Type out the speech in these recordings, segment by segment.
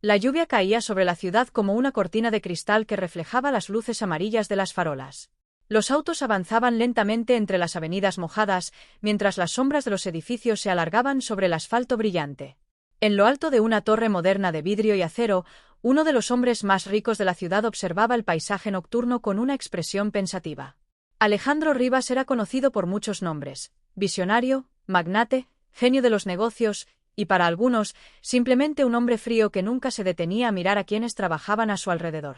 La lluvia caía sobre la ciudad como una cortina de cristal que reflejaba las luces amarillas de las farolas. Los autos avanzaban lentamente entre las avenidas mojadas, mientras las sombras de los edificios se alargaban sobre el asfalto brillante. En lo alto de una torre moderna de vidrio y acero, uno de los hombres más ricos de la ciudad observaba el paisaje nocturno con una expresión pensativa. Alejandro Rivas era conocido por muchos nombres: visionario, magnate, genio de los negocios, y para algunos, simplemente un hombre frío que nunca se detenía a mirar a quienes trabajaban a su alrededor.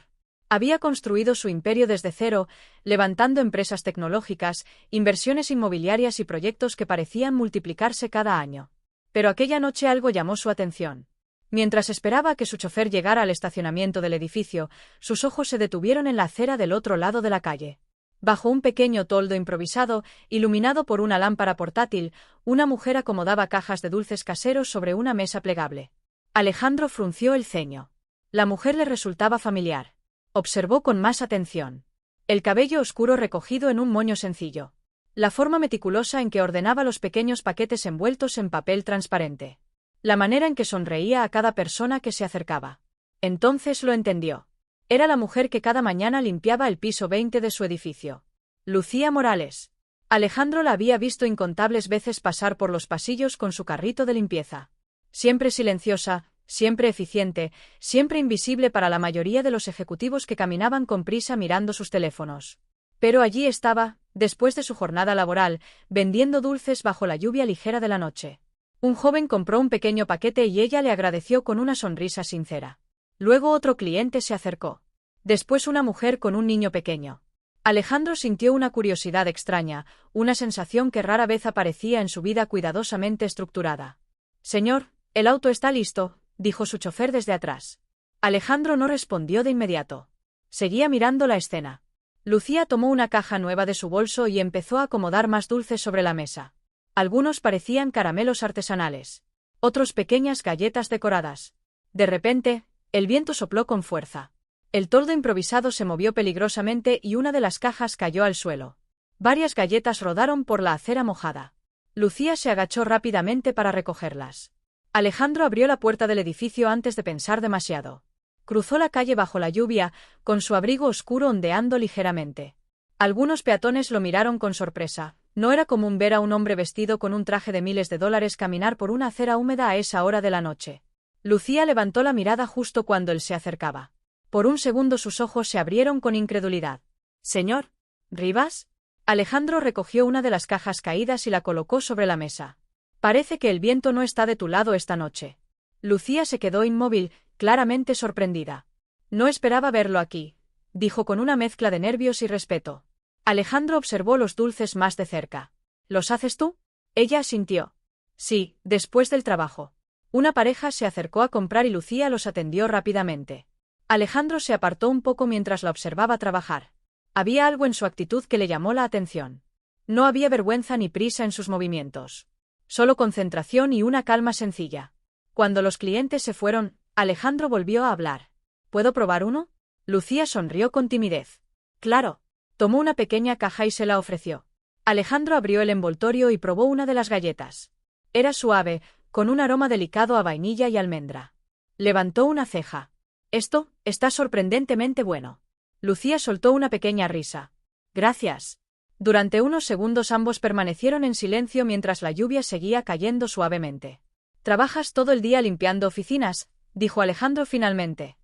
Había construido su imperio desde cero, levantando empresas tecnológicas, inversiones inmobiliarias y proyectos que parecían multiplicarse cada año. Pero aquella noche algo llamó su atención. Mientras esperaba que su chofer llegara al estacionamiento del edificio, sus ojos se detuvieron en la acera del otro lado de la calle. Bajo un pequeño toldo improvisado, iluminado por una lámpara portátil, una mujer acomodaba cajas de dulces caseros sobre una mesa plegable. Alejandro frunció el ceño. La mujer le resultaba familiar. Observó con más atención. El cabello oscuro recogido en un moño sencillo. La forma meticulosa en que ordenaba los pequeños paquetes envueltos en papel transparente. La manera en que sonreía a cada persona que se acercaba. Entonces lo entendió. Era la mujer que cada mañana limpiaba el piso 20 de su edificio. Lucía Morales. Alejandro la había visto incontables veces pasar por los pasillos con su carrito de limpieza. Siempre silenciosa, siempre eficiente, siempre invisible para la mayoría de los ejecutivos que caminaban con prisa mirando sus teléfonos. Pero allí estaba, después de su jornada laboral, vendiendo dulces bajo la lluvia ligera de la noche. Un joven compró un pequeño paquete y ella le agradeció con una sonrisa sincera. Luego otro cliente se acercó. Después una mujer con un niño pequeño. Alejandro sintió una curiosidad extraña, una sensación que rara vez aparecía en su vida cuidadosamente estructurada. «Señor, el auto está listo», dijo su chofer desde atrás. Alejandro no respondió de inmediato. Seguía mirando la escena. Lucía tomó una caja nueva de su bolso y empezó a acomodar más dulces sobre la mesa. Algunos parecían caramelos artesanales. Otros pequeñas galletas decoradas. De repente, el viento sopló con fuerza. El toldo improvisado se movió peligrosamente y una de las cajas cayó al suelo. Varias galletas rodaron por la acera mojada. Lucía se agachó rápidamente para recogerlas. Alejandro abrió la puerta del edificio antes de pensar demasiado. Cruzó la calle bajo la lluvia, con su abrigo oscuro ondeando ligeramente. Algunos peatones lo miraron con sorpresa. No era común ver a un hombre vestido con un traje de miles de dólares caminar por una acera húmeda a esa hora de la noche. Lucía levantó la mirada justo cuando él se acercaba. Por un segundo sus ojos se abrieron con incredulidad. «¿Señor Rivas?» Alejandro recogió una de las cajas caídas y la colocó sobre la mesa. «Parece que el viento no está de tu lado esta noche». Lucía se quedó inmóvil, claramente sorprendida. «No esperaba verlo aquí», dijo con una mezcla de nervios y respeto. Alejandro observó los dulces más de cerca. «¿Los haces tú?» Ella asintió. «Sí, después del trabajo». Una pareja se acercó a comprar y Lucía los atendió rápidamente. Alejandro se apartó un poco mientras la observaba trabajar. Había algo en su actitud que le llamó la atención. No había vergüenza ni prisa en sus movimientos. Solo concentración y una calma sencilla. Cuando los clientes se fueron, Alejandro volvió a hablar. «¿Puedo probar uno?» Lucía sonrió con timidez. «Claro». Tomó una pequeña caja y se la ofreció. Alejandro abrió el envoltorio y probó una de las galletas. Era suave, con un aroma delicado a vainilla y almendra. Levantó una ceja. «Esto está sorprendentemente bueno». Lucía soltó una pequeña risa. «Gracias». Durante unos segundos ambos permanecieron en silencio mientras la lluvia seguía cayendo suavemente. «¿Trabajas todo el día limpiando oficinas?», dijo Alejandro finalmente.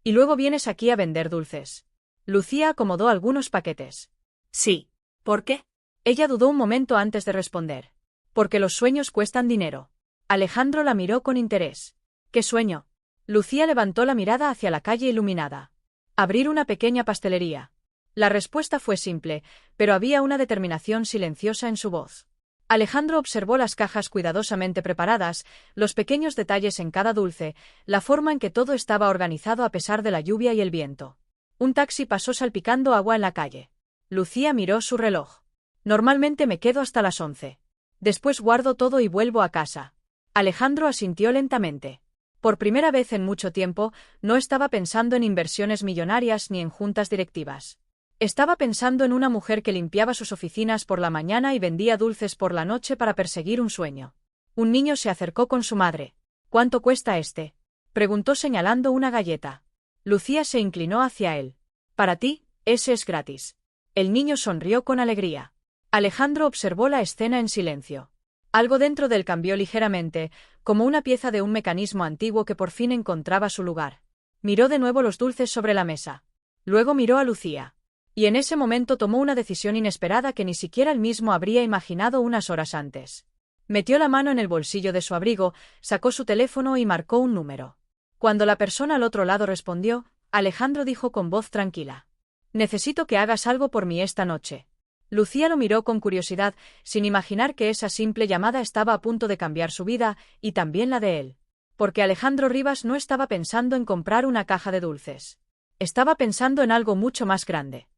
«¿Y luego vienes aquí a vender dulces?». Lucía acomodó algunos paquetes. «Sí». «¿Por qué?». Ella dudó un momento antes de responder. «Porque los sueños cuestan dinero». Alejandro la miró con interés. «¿Qué sueño?». Lucía levantó la mirada hacia la calle iluminada. «Abrir una pequeña pastelería». La respuesta fue simple, pero había una determinación silenciosa en su voz. Alejandro observó las cajas cuidadosamente preparadas, los pequeños detalles en cada dulce, la forma en que todo estaba organizado a pesar de la lluvia y el viento. Un taxi pasó salpicando agua en la calle. Lucía miró su reloj. «Normalmente me quedo hasta las 11. Después guardo todo y vuelvo a casa». Alejandro asintió lentamente. Por primera vez en mucho tiempo, no estaba pensando en inversiones millonarias ni en juntas directivas. Estaba pensando en una mujer que limpiaba sus oficinas por la mañana y vendía dulces por la noche para perseguir un sueño. Un niño se acercó con su madre. «¿Cuánto cuesta este?». Preguntó señalando una galleta. Lucía se inclinó hacia él. Para ti, ese es gratis. El niño sonrió con alegría. Alejandro observó la escena en silencio. Algo dentro de él cambió ligeramente, como una pieza de un mecanismo antiguo que por fin encontraba su lugar. Miró de nuevo los dulces sobre la mesa. Luego miró a Lucía. Y en ese momento tomó una decisión inesperada que ni siquiera él mismo habría imaginado unas horas antes. Metió la mano en el bolsillo de su abrigo, sacó su teléfono y marcó un número. Cuando la persona al otro lado respondió, Alejandro dijo con voz tranquila: «Necesito que hagas algo por mí esta noche». Lucía lo miró con curiosidad, sin imaginar que esa simple llamada estaba a punto de cambiar su vida, y también la de él. Porque Alejandro Rivas no estaba pensando en comprar una caja de dulces. Estaba pensando en algo mucho más grande.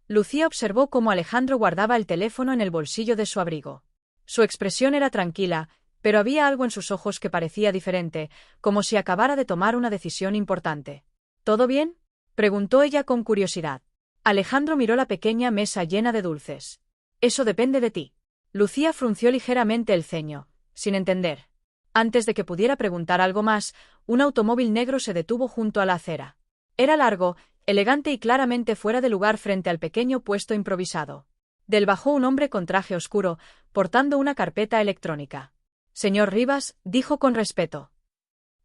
Lucía observó cómo Alejandro guardaba el teléfono en el bolsillo de su abrigo. Su expresión era tranquila, pero había algo en sus ojos que parecía diferente, como si acabara de tomar una decisión importante. ¿Todo bien?, preguntó ella con curiosidad. Alejandro miró la pequeña mesa llena de dulces. Eso depende de ti. Lucía frunció ligeramente el ceño, sin entender. Antes de que pudiera preguntar algo más, un automóvil negro se detuvo junto a la acera. Era largo, elegante y claramente fuera de lugar frente al pequeño puesto improvisado. Del bajó un hombre con traje oscuro, portando una carpeta electrónica. «Señor Rivas», dijo con respeto.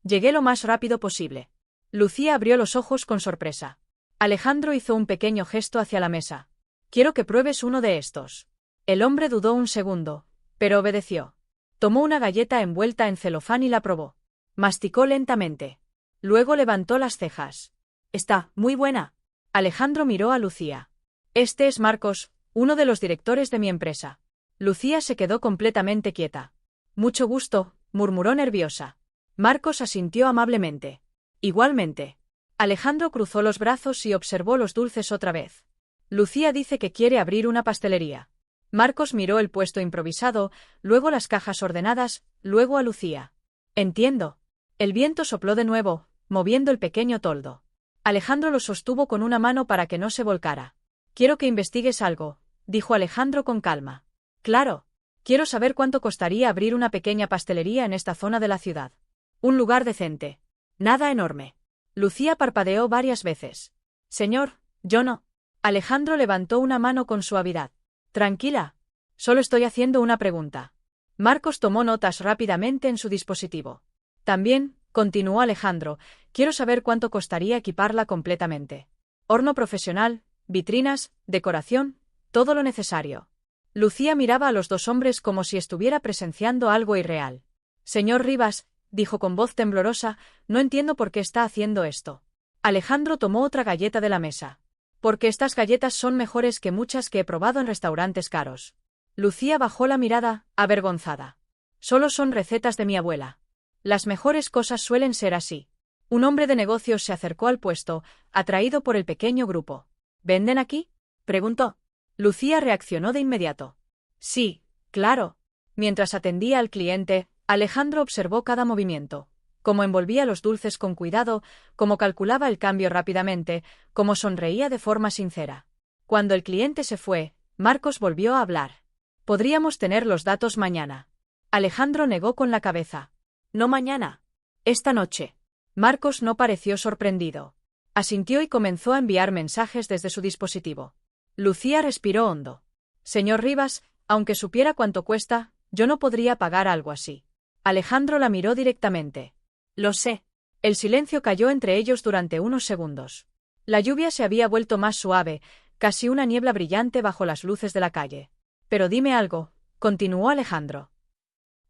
«Llegué lo más rápido posible». Lucía abrió los ojos con sorpresa. Alejandro hizo un pequeño gesto hacia la mesa. «Quiero que pruebes uno de estos». El hombre dudó un segundo, pero obedeció. Tomó una galleta envuelta en celofán y la probó. Masticó lentamente. Luego levantó las cejas. «Está muy buena». Alejandro miró a Lucía. «Este es Marcos, uno de los directores de mi empresa». Lucía se quedó completamente quieta. «Mucho gusto», murmuró nerviosa. Marcos asintió amablemente. «Igualmente». Alejandro cruzó los brazos y observó los dulces otra vez. «Lucía dice que quiere abrir una pastelería». Marcos miró el puesto improvisado, luego las cajas ordenadas, luego a Lucía. «Entiendo». El viento sopló de nuevo, moviendo el pequeño toldo. Alejandro lo sostuvo con una mano para que no se volcara. «Quiero que investigues algo», dijo Alejandro con calma. «Claro. Quiero saber cuánto costaría abrir una pequeña pastelería en esta zona de la ciudad. Un lugar decente. Nada enorme». Lucía parpadeó varias veces. «Señor, yo no». Alejandro levantó una mano con suavidad. «Tranquila. Solo estoy haciendo una pregunta». Marcos tomó notas rápidamente en su dispositivo. «También», continuó Alejandro, «quiero saber cuánto costaría equiparla completamente. Horno profesional, vitrinas, decoración, todo lo necesario». Lucía miraba a los dos hombres como si estuviera presenciando algo irreal. «Señor Rivas», dijo con voz temblorosa, «no entiendo por qué está haciendo esto». Alejandro tomó otra galleta de la mesa. «Porque estas galletas son mejores que muchas que he probado en restaurantes caros». Lucía bajó la mirada, avergonzada. «Solo son recetas de mi abuela. Las mejores cosas suelen ser así». Un hombre de negocios se acercó al puesto, atraído por el pequeño grupo. «¿Venden aquí?», preguntó. Lucía reaccionó de inmediato. «Sí, claro». Mientras atendía al cliente, Alejandro observó cada movimiento. Cómo envolvía los dulces con cuidado, cómo calculaba el cambio rápidamente, cómo sonreía de forma sincera. Cuando el cliente se fue, Marcos volvió a hablar. «Podríamos tener los datos mañana». Alejandro negó con la cabeza. «No mañana. Esta noche». Marcos no pareció sorprendido. Asintió y comenzó a enviar mensajes desde su dispositivo. Lucía respiró hondo. «Señor Rivas, aunque supiera cuánto cuesta, yo no podría pagar algo así». Alejandro la miró directamente. «Lo sé». El silencio cayó entre ellos durante unos segundos. La lluvia se había vuelto más suave, casi una niebla brillante bajo las luces de la calle. «Pero dime algo», continuó Alejandro.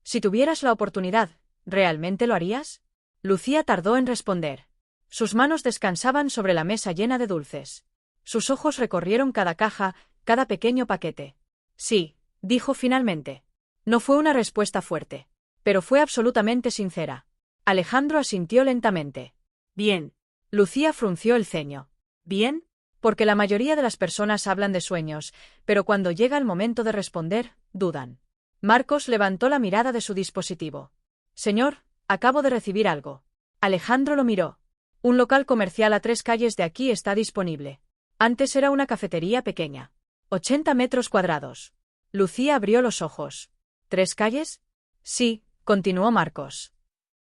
«Si tuvieras la oportunidad, ¿realmente lo harías?». Lucía tardó en responder. Sus manos descansaban sobre la mesa llena de dulces. Sus ojos recorrieron cada caja, cada pequeño paquete. «Sí», dijo finalmente. No fue una respuesta fuerte, pero fue absolutamente sincera. Alejandro asintió lentamente. «Bien». Lucía frunció el ceño. «¿Bien?». Porque la mayoría de las personas hablan de sueños, pero cuando llega el momento de responder, dudan. Marcos levantó la mirada de su dispositivo. «Señor, acabo de recibir algo». Alejandro lo miró. «Un local comercial a 3 calles de aquí está disponible. Antes era una cafetería pequeña. 80 metros cuadrados». Lucía abrió los ojos. «¿3 calles?». «Sí», continuó Marcos.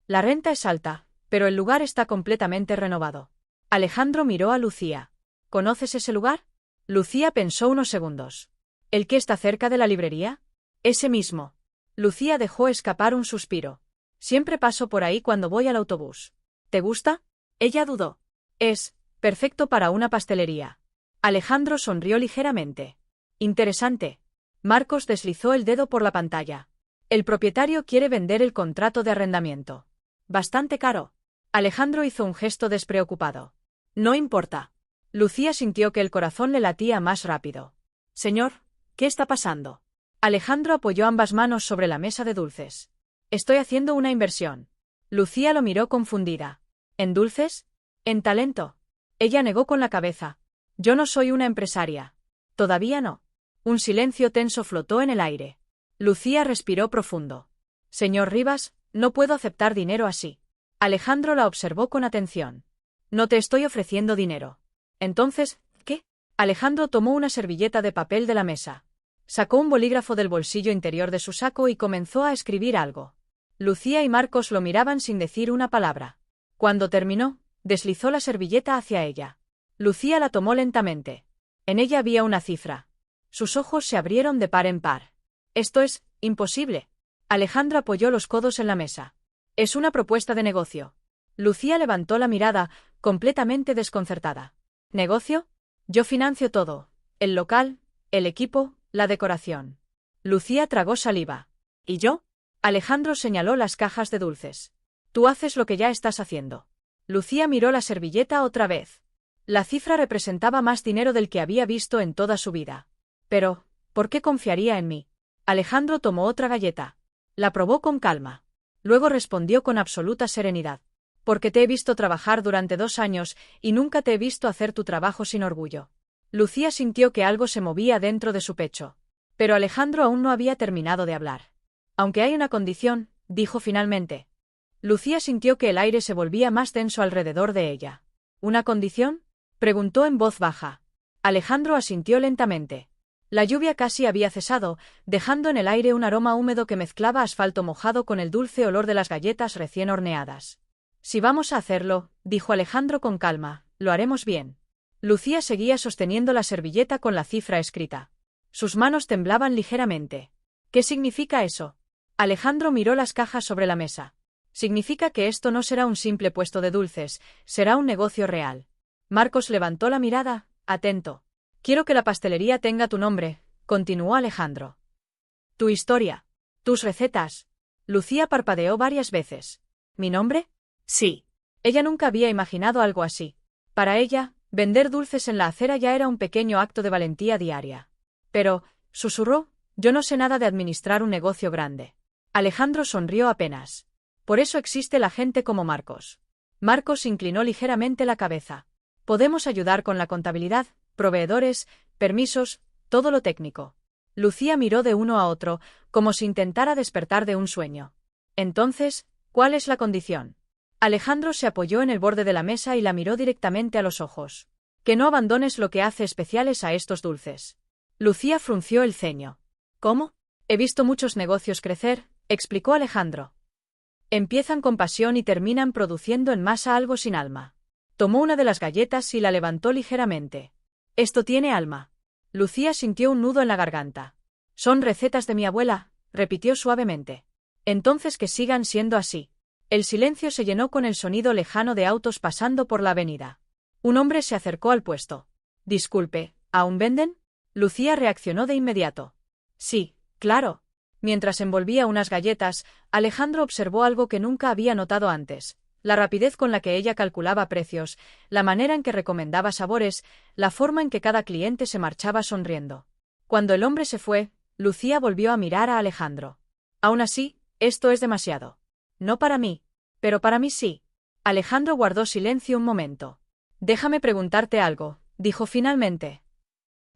«La renta es alta, pero el lugar está completamente renovado. Alejandro miró a Lucía. ¿Conoces ese lugar? Lucía pensó unos segundos. ¿El que está cerca de la librería? Ese mismo. Lucía dejó escapar un suspiro. Siempre paso por ahí cuando voy al autobús. ¿Te gusta? Ella dudó. Es perfecto para una pastelería. Alejandro sonrió ligeramente. Interesante. Marcos deslizó el dedo por la pantalla. El propietario quiere vender el contrato de arrendamiento. Bastante caro. Alejandro hizo un gesto despreocupado. No importa. Lucía sintió que el corazón le latía más rápido. Señor, ¿qué está pasando? Alejandro apoyó ambas manos sobre la mesa de dulces. Estoy haciendo una inversión. Lucía lo miró confundida. ¿En dulces? ¿En talento? Ella negó con la cabeza. Yo no soy una empresaria. Todavía no. Un silencio tenso flotó en el aire. Lucía respiró profundo. Señor Rivas, no puedo aceptar dinero así. Alejandro la observó con atención. No te estoy ofreciendo dinero. Entonces, ¿qué? Alejandro tomó una servilleta de papel de la mesa. Sacó un bolígrafo del bolsillo interior de su saco y comenzó a escribir algo. Lucía y Marcos lo miraban sin decir una palabra. Cuando terminó, deslizó la servilleta hacia ella. Lucía la tomó lentamente. En ella había una cifra. Sus ojos se abrieron de par en par. Esto es imposible. Alejandro apoyó los codos en la mesa. Es una propuesta de negocio. Lucía levantó la mirada, completamente desconcertada. ¿Negocio? Yo financio todo. El local, el equipo, la decoración. Lucía tragó saliva. ¿Y yo? Alejandro señaló las cajas de dulces. Tú haces lo que ya estás haciendo. Lucía miró la servilleta otra vez. La cifra representaba más dinero del que había visto en toda su vida. Pero, ¿por qué confiaría en mí? Alejandro tomó otra galleta. La probó con calma. Luego respondió con absoluta serenidad. Porque te he visto trabajar durante 2 años y nunca te he visto hacer tu trabajo sin orgullo. Lucía sintió que algo se movía dentro de su pecho. Pero Alejandro aún no había terminado de hablar. Aunque hay una condición, dijo finalmente. Lucía sintió que el aire se volvía más denso alrededor de ella. ¿Una condición? Preguntó en voz baja. Alejandro asintió lentamente. La lluvia casi había cesado, dejando en el aire un aroma húmedo que mezclaba asfalto mojado con el dulce olor de las galletas recién horneadas. Si vamos a hacerlo, dijo Alejandro con calma, lo haremos bien. Lucía seguía sosteniendo la servilleta con la cifra escrita. Sus manos temblaban ligeramente. ¿Qué significa eso? Alejandro miró las cajas sobre la mesa. Significa que esto no será un simple puesto de dulces, será un negocio real. Marcos levantó la mirada, atento. Quiero que la pastelería tenga tu nombre, continuó Alejandro. Tu historia. Tus recetas. Lucía parpadeó varias veces. ¿Mi nombre? Sí. Ella nunca había imaginado algo así. Para ella, vender dulces en la acera ya era un pequeño acto de valentía diaria. Pero, susurró, yo no sé nada de administrar un negocio grande. Alejandro sonrió apenas. Por eso existe la gente como Marcos. Marcos inclinó ligeramente la cabeza. Podemos ayudar con la contabilidad, proveedores, permisos, todo lo técnico. Lucía miró de uno a otro, como si intentara despertar de un sueño. Entonces, ¿cuál es la condición? Alejandro se apoyó en el borde de la mesa y la miró directamente a los ojos. Que no abandones lo que hace especiales a estos dulces. Lucía frunció el ceño. ¿Cómo? He visto muchos negocios crecer, explicó Alejandro. Empiezan con pasión y terminan produciendo en masa algo sin alma. Tomó una de las galletas y la levantó ligeramente. Esto tiene alma. Lucía sintió un nudo en la garganta. Son recetas de mi abuela, repitió suavemente. Entonces que sigan siendo así. El silencio se llenó con el sonido lejano de autos pasando por la avenida. Un hombre se acercó al puesto. Disculpe, ¿aún venden? Lucía reaccionó de inmediato. Sí, claro. Mientras envolvía unas galletas, Alejandro observó algo que nunca había notado antes. La rapidez con la que ella calculaba precios, la manera en que recomendaba sabores, la forma en que cada cliente se marchaba sonriendo. Cuando el hombre se fue, Lucía volvió a mirar a Alejandro. Aún así, esto es demasiado. No para mí, pero para mí sí. Alejandro guardó silencio un momento. Déjame preguntarte algo, dijo finalmente.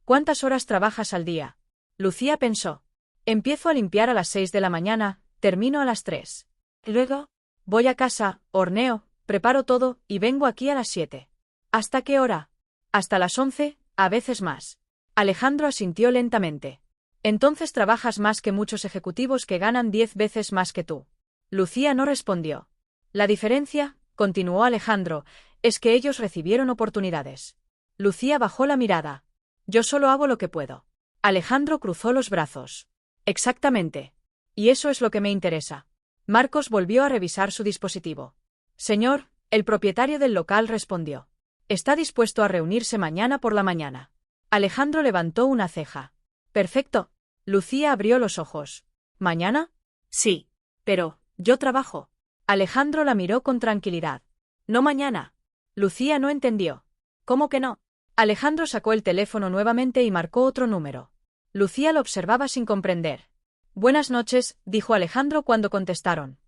¿Cuántas horas trabajas al día? Lucía pensó. Empiezo a limpiar a las 6 de la mañana, termino a las 3. Luego, voy a casa, horneo, preparo todo y vengo aquí a las 7. ¿Hasta qué hora? Hasta las 11, a veces más. Alejandro asintió lentamente. Entonces trabajas más que muchos ejecutivos que ganan 10 veces más que tú. Lucía no respondió. La diferencia, continuó Alejandro, es que ellos recibieron oportunidades. Lucía bajó la mirada. Yo solo hago lo que puedo. Alejandro cruzó los brazos. Exactamente. Y eso es lo que me interesa. Marcos volvió a revisar su dispositivo. Señor, el propietario del local respondió. Está dispuesto a reunirse mañana por la mañana. Alejandro levantó una ceja. Perfecto. Lucía abrió los ojos. ¿Mañana? Sí. Pero, yo trabajo. Alejandro la miró con tranquilidad. No mañana. Lucía no entendió. ¿Cómo que no? Alejandro sacó el teléfono nuevamente y marcó otro número. Lucía lo observaba sin comprender. Buenas noches, dijo Alejandro cuando contestaron.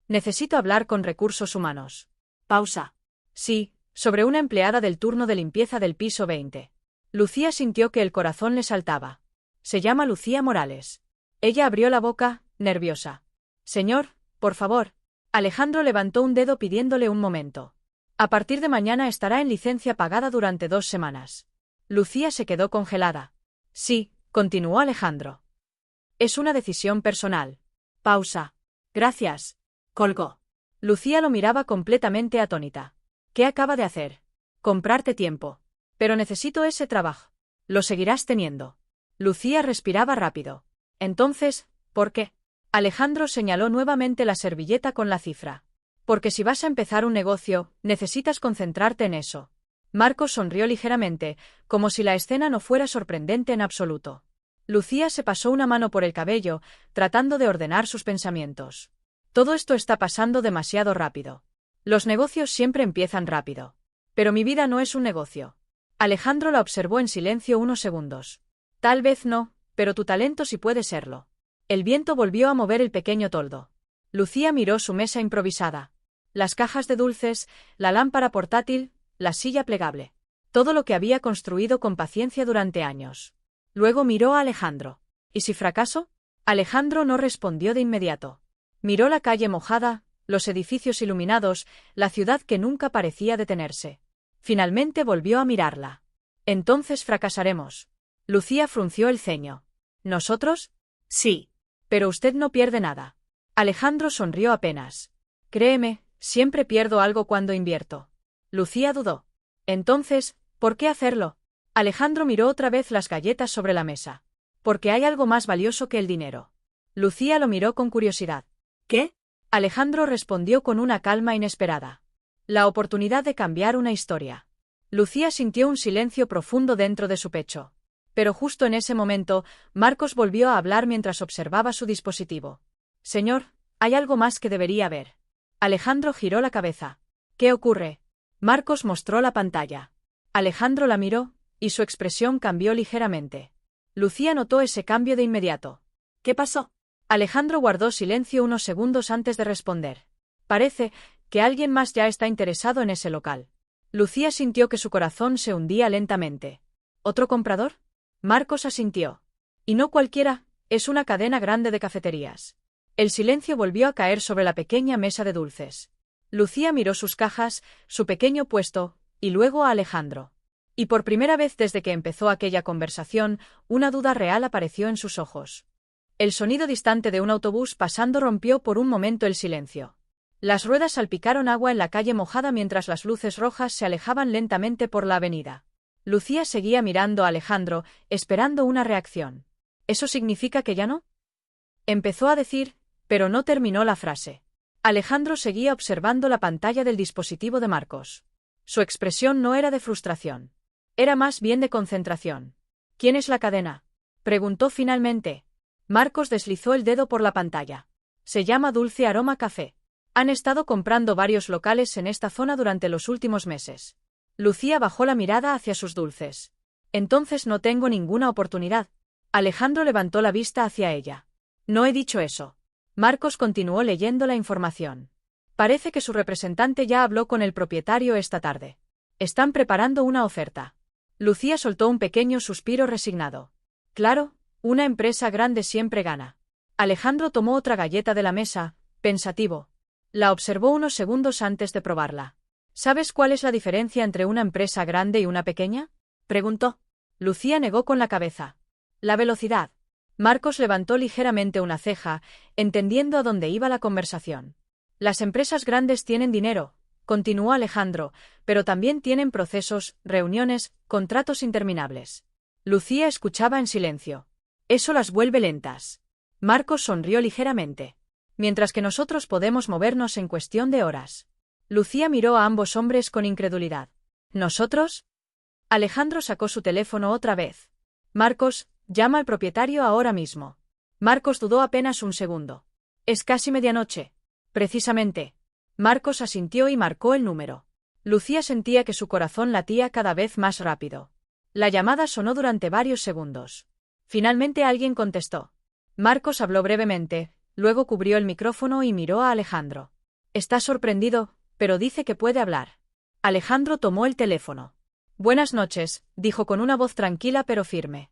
Necesito hablar con recursos humanos. Pausa. Sí, sobre una empleada del turno de limpieza del piso 20. Lucía sintió que el corazón le saltaba. Se llama Lucía Morales. Ella abrió la boca, nerviosa. Señor, por favor. Alejandro levantó un dedo pidiéndole un momento. A partir de mañana estará en licencia pagada durante 2 semanas. Lucía se quedó congelada. Sí, continuó Alejandro. Es una decisión personal. Pausa. Gracias. Colgó. Lucía lo miraba completamente atónita. ¿Qué acaba de hacer? Comprarte tiempo. Pero necesito ese trabajo. Lo seguirás teniendo. Lucía respiraba rápido. Entonces, ¿por qué? Alejandro señaló nuevamente la servilleta con la cifra. Porque si vas a empezar un negocio, necesitas concentrarte en eso. Marcos sonrió ligeramente, como si la escena no fuera sorprendente en absoluto. Lucía se pasó una mano por el cabello, tratando de ordenar sus pensamientos. Todo esto está pasando demasiado rápido. Los negocios siempre empiezan rápido. Pero mi vida no es un negocio. Alejandro la observó en silencio unos segundos. Tal vez no, pero tu talento sí puede serlo. El viento volvió a mover el pequeño toldo. Lucía miró su mesa improvisada. Las cajas de dulces, la lámpara portátil, la silla plegable. Todo lo que había construido con paciencia durante años. Luego miró a Alejandro. ¿Y si fracaso? Alejandro no respondió de inmediato. Miró la calle mojada, los edificios iluminados, la ciudad que nunca parecía detenerse. Finalmente volvió a mirarla. Entonces fracasaremos. Lucía frunció el ceño. ¿Nosotros? Sí. Pero usted no pierde nada. Alejandro sonrió apenas. Créeme, siempre pierdo algo cuando invierto. Lucía dudó. Entonces, ¿por qué hacerlo? Alejandro miró otra vez las galletas sobre la mesa. Porque hay algo más valioso que el dinero. Lucía lo miró con curiosidad. ¿Qué? Alejandro respondió con una calma inesperada. La oportunidad de cambiar una historia. Lucía sintió un silencio profundo dentro de su pecho. Pero justo en ese momento, Marcos volvió a hablar mientras observaba su dispositivo. Señor, hay algo más que debería ver. Alejandro giró la cabeza. ¿Qué ocurre? Marcos mostró la pantalla. Alejandro la miró, y su expresión cambió ligeramente. Lucía notó ese cambio de inmediato. ¿Qué pasó? Alejandro guardó silencio unos segundos antes de responder. Parece que alguien más ya está interesado en ese local. Lucía sintió que su corazón se hundía lentamente. ¿Otro comprador? Marcos asintió. Y no cualquiera, es una cadena grande de cafeterías. El silencio volvió a caer sobre la pequeña mesa de dulces. Lucía miró sus cajas, su pequeño puesto, y luego a Alejandro. Y por primera vez desde que empezó aquella conversación, una duda real apareció en sus ojos. El sonido distante de un autobús pasando rompió por un momento el silencio. Las ruedas salpicaron agua en la calle mojada mientras las luces rojas se alejaban lentamente por la avenida. Lucía seguía mirando a Alejandro, esperando una reacción. ¿Eso significa que ya no? Empezó a decir, pero no terminó la frase. Alejandro seguía observando la pantalla del dispositivo de Marcos. Su expresión no era de frustración. Era más bien de concentración. ¿Quién es la cadena? Preguntó finalmente. Marcos deslizó el dedo por la pantalla. Se llama Dulce Aroma Café. Han estado comprando varios locales en esta zona durante los últimos meses. Lucía bajó la mirada hacia sus dulces. Entonces no tengo ninguna oportunidad. Alejandro levantó la vista hacia ella. No he dicho eso. Marcos continuó leyendo la información. Parece que su representante ya habló con el propietario esta tarde. Están preparando una oferta. Lucía soltó un pequeño suspiro resignado. Claro, una empresa grande siempre gana. Alejandro tomó otra galleta de la mesa, pensativo. La observó unos segundos antes de probarla. ¿Sabes cuál es la diferencia entre una empresa grande y una pequeña? Preguntó. Lucía negó con la cabeza. La velocidad. Marcos levantó ligeramente una ceja, entendiendo a dónde iba la conversación. Las empresas grandes tienen dinero, continuó Alejandro, pero también tienen procesos, reuniones, contratos interminables. Lucía escuchaba en silencio. Eso las vuelve lentas. Marcos sonrió ligeramente. Mientras que nosotros podemos movernos en cuestión de horas. Lucía miró a ambos hombres con incredulidad. ¿Nosotros? Alejandro sacó su teléfono otra vez. Marcos, llama al propietario ahora mismo. Marcos dudó apenas un segundo. Es casi medianoche. Precisamente. Marcos asintió y marcó el número. Lucía sentía que su corazón latía cada vez más rápido. La llamada sonó durante varios segundos. Finalmente alguien contestó. Marcos habló brevemente, luego cubrió el micrófono y miró a Alejandro. Está sorprendido, pero dice que puede hablar. Alejandro tomó el teléfono. Buenas noches, dijo con una voz tranquila pero firme.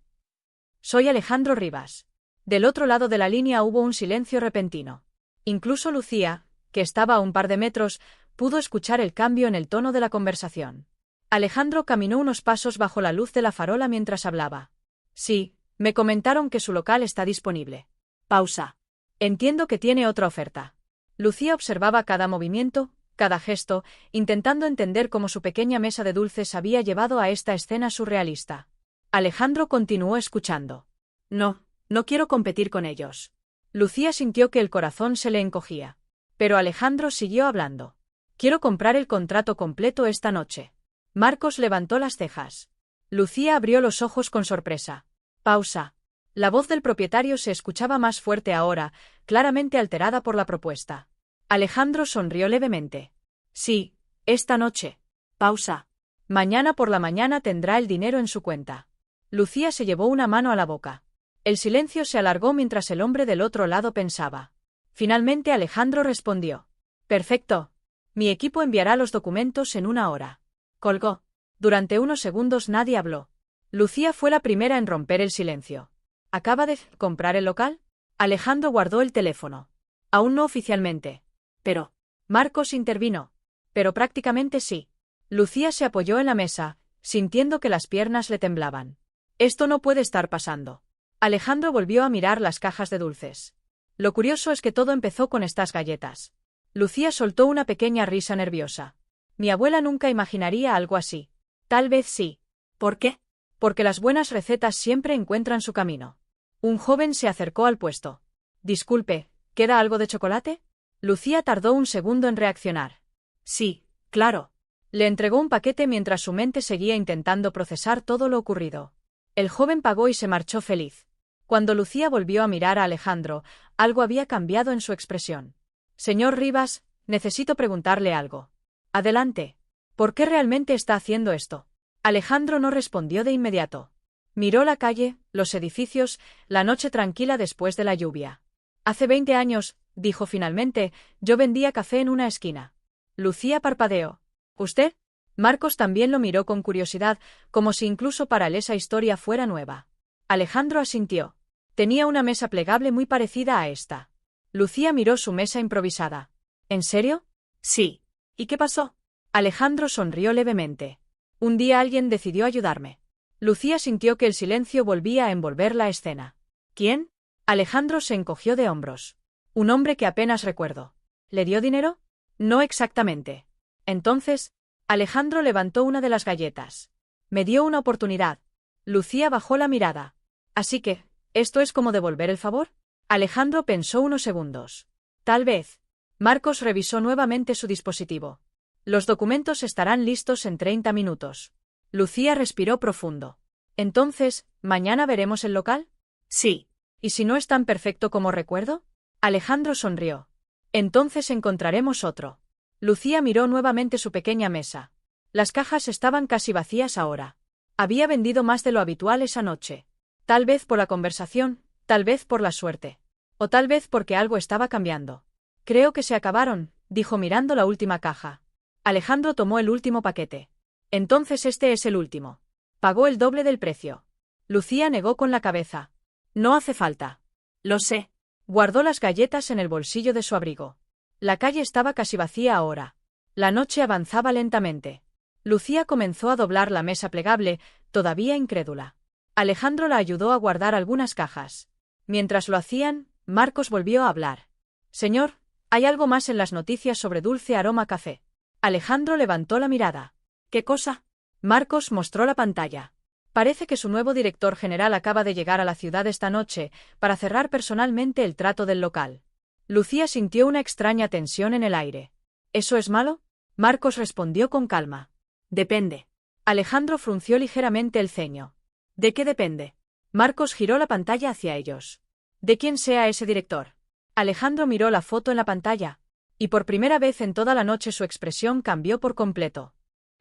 Soy Alejandro Rivas. Del otro lado de la línea hubo un silencio repentino. Incluso Lucía, que estaba a un par de metros, pudo escuchar el cambio en el tono de la conversación. Alejandro caminó unos pasos bajo la luz de la farola mientras hablaba. Sí, me comentaron que su local está disponible. Pausa. Entiendo que tiene otra oferta. Lucía observaba cada movimiento, cada gesto, intentando entender cómo su pequeña mesa de dulces había llevado a esta escena surrealista. Alejandro continuó escuchando. No quiero competir con ellos. Lucía sintió que el corazón se le encogía. Pero Alejandro siguió hablando. Quiero comprar el contrato completo esta noche. Marcos levantó las cejas. Lucía abrió los ojos con sorpresa. Pausa. La voz del propietario se escuchaba más fuerte ahora, claramente alterada por la propuesta. Alejandro sonrió levemente. Sí, esta noche. Pausa. Mañana por la mañana tendrá el dinero en su cuenta. Lucía se llevó una mano a la boca. El silencio se alargó mientras el hombre del otro lado pensaba. Finalmente Alejandro respondió. Perfecto. Mi equipo enviará los documentos en 1 hora. Colgó. Durante unos segundos nadie habló. Lucía fue la primera en romper el silencio. ¿Acaba de comprar el local? Alejandro guardó el teléfono. Aún no oficialmente. Pero. Marcos intervino. Pero prácticamente sí. Lucía se apoyó en la mesa, sintiendo que las piernas le temblaban. Esto no puede estar pasando. Alejandro volvió a mirar las cajas de dulces. Lo curioso es que todo empezó con estas galletas. Lucía soltó una pequeña risa nerviosa. Mi abuela nunca imaginaría algo así. Tal vez sí. ¿Por qué? Porque las buenas recetas siempre encuentran su camino. Un joven se acercó al puesto. Disculpe, ¿queda algo de chocolate? Lucía tardó un segundo en reaccionar. Sí, claro. Le entregó un paquete mientras su mente seguía intentando procesar todo lo ocurrido. El joven pagó y se marchó feliz. Cuando Lucía volvió a mirar a Alejandro, algo había cambiado en su expresión. Señor Rivas, necesito preguntarle algo. Adelante. ¿Por qué realmente está haciendo esto? Alejandro no respondió de inmediato. Miró la calle, los edificios, la noche tranquila después de la lluvia. Hace 20 años, dijo finalmente, yo vendía café en una esquina. Lucía parpadeó. ¿Usted? Marcos también lo miró con curiosidad, como si incluso para él esa historia fuera nueva. Alejandro asintió. Tenía una mesa plegable muy parecida a esta. Lucía miró su mesa improvisada. ¿En serio? Sí. ¿Y qué pasó? Alejandro sonrió levemente. Un día alguien decidió ayudarme. Lucía sintió que el silencio volvía a envolver la escena. ¿Quién? Alejandro se encogió de hombros. Un hombre que apenas recuerdo. ¿Le dio dinero? No exactamente. Entonces, Alejandro levantó una de las galletas. Me dio una oportunidad. Lucía bajó la mirada. Así que, ¿esto es como devolver el favor? Alejandro pensó unos segundos. Tal vez. Marcos revisó nuevamente su dispositivo. Los documentos estarán listos en 30 minutos. Lucía respiró profundo. Entonces, ¿mañana veremos el local? Sí. ¿Y si no es tan perfecto como recuerdo? Alejandro sonrió. Entonces encontraremos otro. Lucía miró nuevamente su pequeña mesa. Las cajas estaban casi vacías ahora. Había vendido más de lo habitual esa noche. Tal vez por la conversación, tal vez por la suerte. O tal vez porque algo estaba cambiando. Creo que se acabaron, dijo mirando la última caja. Alejandro tomó el último paquete. Entonces este es el último. Pagó el doble del precio. Lucía negó con la cabeza. No hace falta. Lo sé. Guardó las galletas en el bolsillo de su abrigo. La calle estaba casi vacía ahora. La noche avanzaba lentamente. Lucía comenzó a doblar la mesa plegable, todavía incrédula. Alejandro la ayudó a guardar algunas cajas. Mientras lo hacían, Marcos volvió a hablar. Señor, hay algo más en las noticias sobre Dulce Aroma Café. Alejandro levantó la mirada. ¿Qué cosa? Marcos mostró la pantalla. Parece que su nuevo director general acaba de llegar a la ciudad esta noche para cerrar personalmente el trato del local. Lucía sintió una extraña tensión en el aire. ¿Eso es malo? Marcos respondió con calma. Depende. Alejandro frunció ligeramente el ceño. ¿De qué depende? Marcos giró la pantalla hacia ellos. ¿De quién sea ese director? Alejandro miró la foto en la pantalla, y por primera vez en toda la noche su expresión cambió por completo.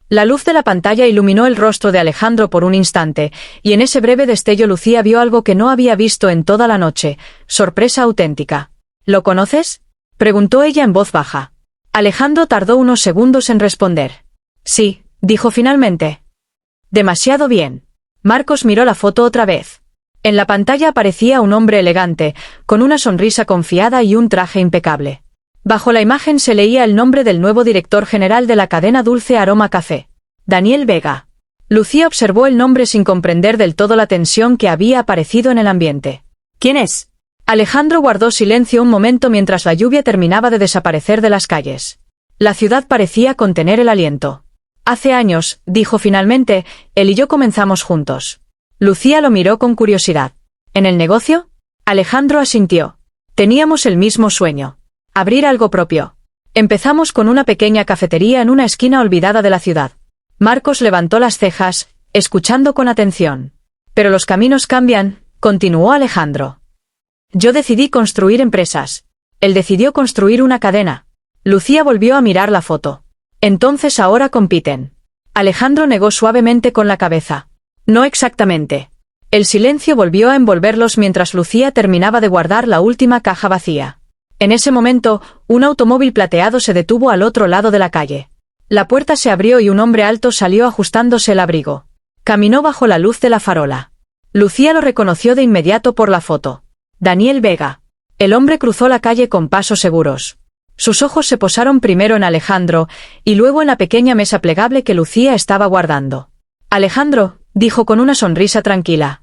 La luz de la pantalla iluminó el rostro de Alejandro por un instante, y en ese breve destello Lucía vio algo que no había visto en toda la noche, sorpresa auténtica. ¿Lo conoces? Preguntó ella en voz baja. Alejandro tardó unos segundos en responder. Sí, dijo finalmente. Demasiado bien. Marcos miró la foto otra vez. En la pantalla aparecía un hombre elegante, con una sonrisa confiada y un traje impecable. Bajo la imagen se leía el nombre del nuevo director general de la cadena Dulce Aroma Café. Daniel Vega. Lucía observó el nombre sin comprender del todo la tensión que había aparecido en el ambiente. ¿Quién es? Alejandro guardó silencio un momento mientras la lluvia terminaba de desaparecer de las calles. La ciudad parecía contener el aliento. Hace años, dijo finalmente, él y yo comenzamos juntos. Lucía lo miró con curiosidad. ¿En el negocio? Alejandro asintió. Teníamos el mismo sueño. Abrir algo propio. Empezamos con una pequeña cafetería en una esquina olvidada de la ciudad. Marcos levantó las cejas, escuchando con atención. Pero los caminos cambian, continuó Alejandro. Yo decidí construir empresas. Él decidió construir una cadena. Lucía volvió a mirar la foto. Entonces ahora compiten. Alejandro negó suavemente con la cabeza. No exactamente. El silencio volvió a envolverlos mientras Lucía terminaba de guardar la última caja vacía. En ese momento, un automóvil plateado se detuvo al otro lado de la calle. La puerta se abrió y un hombre alto salió ajustándose el abrigo. Caminó bajo la luz de la farola. Lucía lo reconoció de inmediato por la foto. Daniel Vega. El hombre cruzó la calle con pasos seguros. Sus ojos se posaron primero en Alejandro, y luego en la pequeña mesa plegable que Lucía estaba guardando. Alejandro, dijo con una sonrisa tranquila.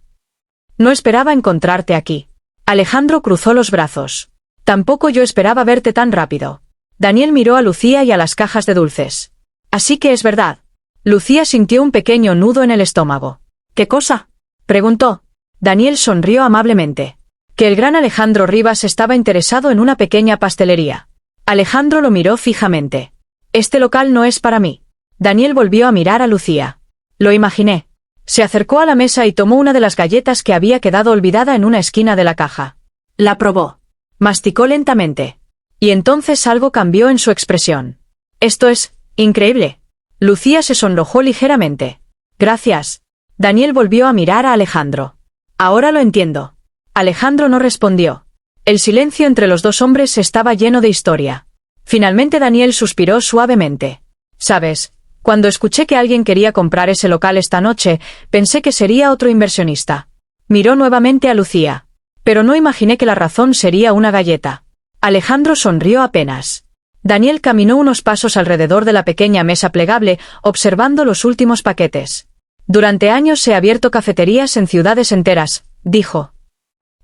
No esperaba encontrarte aquí. Alejandro cruzó los brazos. Tampoco yo esperaba verte tan rápido. Daniel miró a Lucía y a las cajas de dulces. Así que es verdad. Lucía sintió un pequeño nudo en el estómago. ¿Qué cosa? Preguntó. Daniel sonrió amablemente. Que el gran Alejandro Rivas estaba interesado en una pequeña pastelería. Alejandro lo miró fijamente. Este local no es para mí. Daniel volvió a mirar a Lucía. Lo imaginé. Se acercó a la mesa y tomó una de las galletas que había quedado olvidada en una esquina de la caja. La probó. Masticó lentamente. Y entonces algo cambió en su expresión. Esto es increíble. Lucía se sonrojó ligeramente. Gracias. Daniel volvió a mirar a Alejandro. Ahora lo entiendo. Alejandro no respondió. El silencio entre los dos hombres estaba lleno de historia. Finalmente Daniel suspiró suavemente. ¿Sabes? Cuando escuché que alguien quería comprar ese local esta noche, pensé que sería otro inversionista. Miró nuevamente a Lucía. Pero no imaginé que la razón sería una galleta. Alejandro sonrió apenas. Daniel caminó unos pasos alrededor de la pequeña mesa plegable, observando los últimos paquetes. Durante años he abierto cafeterías en ciudades enteras, dijo.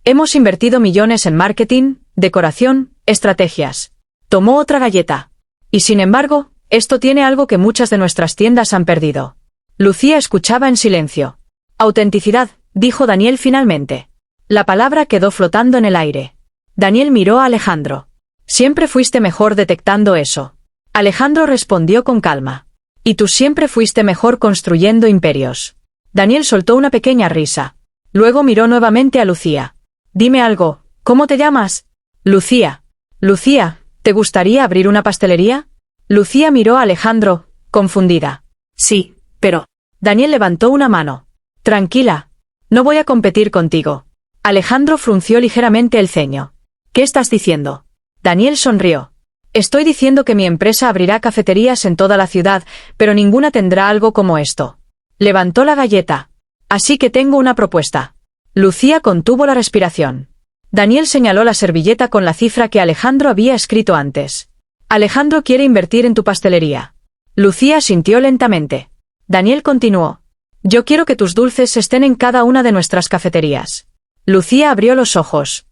Hemos invertido millones en marketing, decoración, estrategias. Tomó otra galleta. Y sin embargo, esto tiene algo que muchas de nuestras tiendas han perdido. Lucía escuchaba en silencio. Autenticidad, dijo Daniel finalmente. La palabra quedó flotando en el aire. Daniel miró a Alejandro. Siempre fuiste mejor detectando eso. Alejandro respondió con calma. Y tú siempre fuiste mejor construyendo imperios. Daniel soltó una pequeña risa. Luego miró nuevamente a Lucía. Dime algo, ¿cómo te llamas? Lucía. Lucía, ¿te gustaría abrir una pastelería? Lucía miró a Alejandro, confundida. Sí, pero... Daniel levantó una mano. Tranquila. No voy a competir contigo. Alejandro frunció ligeramente el ceño. ¿Qué estás diciendo? Daniel sonrió. Estoy diciendo que mi empresa abrirá cafeterías en toda la ciudad, pero ninguna tendrá algo como esto. Levantó la galleta. Así que tengo una propuesta. Lucía contuvo la respiración. Daniel señaló la servilleta con la cifra que Alejandro había escrito antes. Alejandro quiere invertir en tu pastelería. Lucía asintió lentamente. Daniel continuó. Yo quiero que tus dulces estén en cada una de nuestras cafeterías. Lucía abrió los ojos.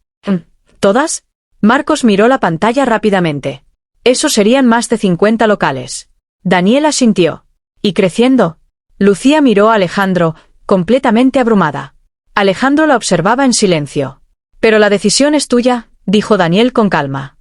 ¿Todas? Marcos miró la pantalla rápidamente. Eso serían más de 50 locales. Daniel asintió. ¿Y creciendo? Lucía miró a Alejandro, completamente abrumada. Alejandro la observaba en silencio. Pero la decisión es tuya, dijo Daniel con calma.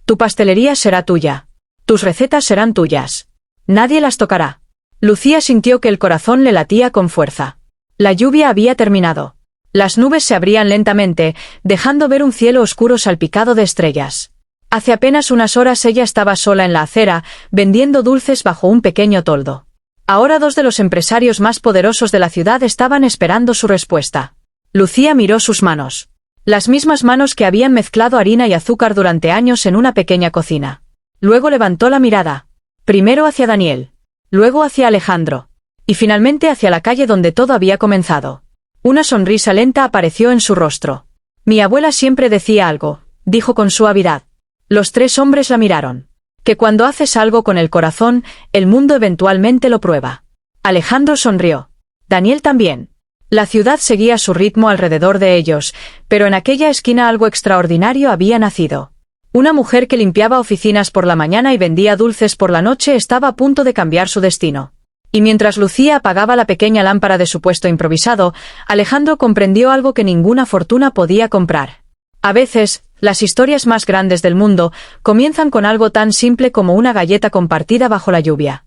Tu pastelería será tuya. Tus recetas serán tuyas. Nadie las tocará. Lucía sintió que el corazón le latía con fuerza. La lluvia había terminado. Las nubes se abrían lentamente, dejando ver un cielo oscuro salpicado de estrellas. Hace apenas unas horas ella estaba sola en la acera, vendiendo dulces bajo un pequeño toldo. Ahora dos de los empresarios más poderosos de la ciudad estaban esperando su respuesta. Lucía miró sus manos. Las mismas manos que habían mezclado harina y azúcar durante años en una pequeña cocina. Luego levantó la mirada. Primero hacia Daniel. Luego hacia Alejandro. Y finalmente hacia la calle donde todo había comenzado. Una sonrisa lenta apareció en su rostro. Mi abuela siempre decía algo, dijo con suavidad. Los tres hombres la miraron. Que cuando haces algo con el corazón, el mundo eventualmente lo prueba. Alejandro sonrió. Daniel también. La ciudad seguía su ritmo alrededor de ellos, pero en aquella esquina algo extraordinario había nacido. Una mujer que limpiaba oficinas por la mañana y vendía dulces por la noche estaba a punto de cambiar su destino. Y mientras Lucía apagaba la pequeña lámpara de su puesto improvisado, Alejandro comprendió algo que ninguna fortuna podía comprar. A veces, las historias más grandes del mundo comienzan con algo tan simple como una galleta compartida bajo la lluvia.